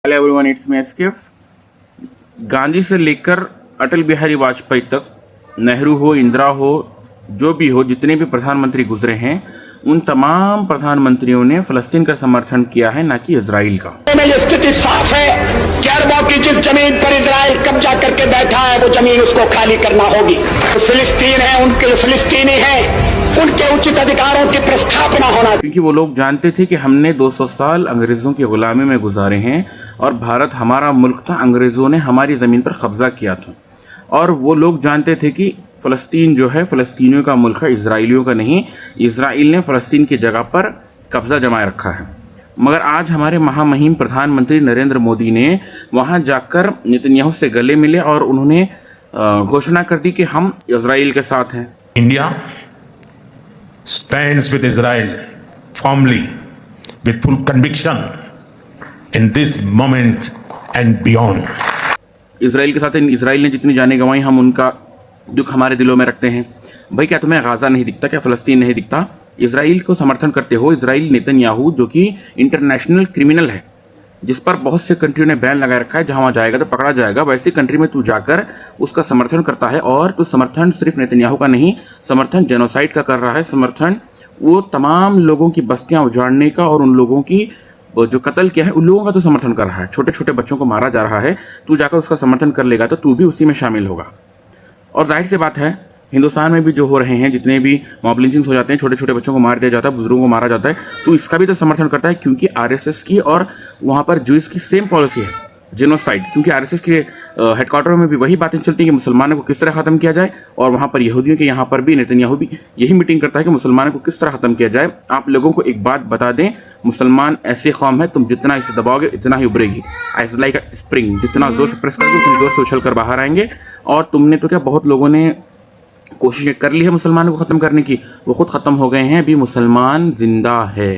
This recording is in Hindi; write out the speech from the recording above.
हेलो एवरीवन, इट्स मी एसकेफ। गांधी से लेकर अटल बिहारी वाजपेयी तक, नेहरू हो, इंदिरा हो, जो भी हो, जितने भी प्रधानमंत्री गुजरे हैं, उन तमाम प्रधानमंत्रियों ने फ़लस्तीन का समर्थन किया है, ना कि इजराइल का। ये स्थिति साफ है कि अरबों की जिस जमीन पर इजराइल कब्जा करके बैठा है, वो जमीन उसको खाली करना होगी। तो फिलिस्तीन है, उनके फिलिस्तीनी है, उनके उचित अधिकारों की प्रस्थापना होना। क्योंकि वो लोग जानते थे कि हमने 200 साल अंग्रेज़ों की गुलामी में गुजारे हैं और भारत हमारा मुल्क था, अंग्रेज़ों ने हमारी ज़मीन पर कब्ज़ा किया था। और वो लोग जानते थे कि फ़लस्तीन जो है फ़लस्तीनियों का मुल्क है, इजराइलियों का नहीं। इजराइल ने फ़लस्तीन की जगह पर कब्ज़ा जमाए रखा है। मगर आज हमारे महामहिम प्रधानमंत्री नरेंद्र मोदी ने वहाँ जाकर नेतन्याहू से गले मिले और उन्होंने घोषणा कर दी कि हम इजराइल के साथ हैं। India stands with Israel firmly, with full conviction in this moment and beyond. Israel के साथ इजराइल ने जितनी जानें गंवाई, हम उनका दुख हमारे दिलों में रखते हैं। भाई, क्या तुम्हें गाज़ा नहीं दिखता? क्या फ़लस्तीन नहीं दिखता? इजराइल को समर्थन करते हो। इजराइल नेतन्याहू जो कि इंटरनेशनल क्रिमिनल है, जिस पर बहुत से कंट्रियों ने बैन लगा रखा है, जहां वहाँ जाएगा तो पकड़ा जाएगा, वैसी कंट्री में तू जाकर उसका समर्थन करता है। और तू समर्थन सिर्फ नेतन्याहू का नहीं, समर्थन जेनोसाइड का कर रहा है, समर्थन वो तमाम लोगों की बस्तियां उजाड़ने का और उन लोगों की जो कत्ल किया है उन लोगों का तू समर्थन कर रहा है। छोटे छोटे बच्चों को मारा जा रहा है, तू जाकर उसका समर्थन कर लेगा तो तू भी उसी में शामिल होगा। और जाहिर सी बात है, हिंदुस्तान में भी जो हो रहे हैं, जितने भी मॉब लिंचिंग्स हो जाते हैं, छोटे छोटे बच्चों को मार दिया जाता है, बुजुर्गों को मारा जाता है, तो इसका भी तो समर्थन करता है। क्योंकि आरएसएस की और वहाँ पर जूस की सेम पॉलिसी है, जेनोसाइड। क्योंकि आरएसएस के हेडक्वार्टर में भी वही बातें चलती हैं कि मुसलमानों को किस तरह ख़त्म किया जाए, और वहाँ पर यहूदियों के यहाँ पर भी नेतन्याहू भी यही मीटिंग करता है कि मुसलमानों को किस तरह ख़त्म किया जाए। आप लोगों को एक बात बता दें, मुसलमान ऐसी कौम है, तुम जितना इसे दबाओगे इतना ही उभरेगी। एज लाइक अ स्प्रिंग, जितना जोर से प्रेस करोगे उतनी जोर से उछल कर बाहर आएंगे। और तुमने तो क्या, बहुत लोगों ने कोशिश कर ली है मुसलमानों को ख़त्म करने की, वो खुद ख़त्म हो गए हैं। अभी मुसलमान जिंदा है।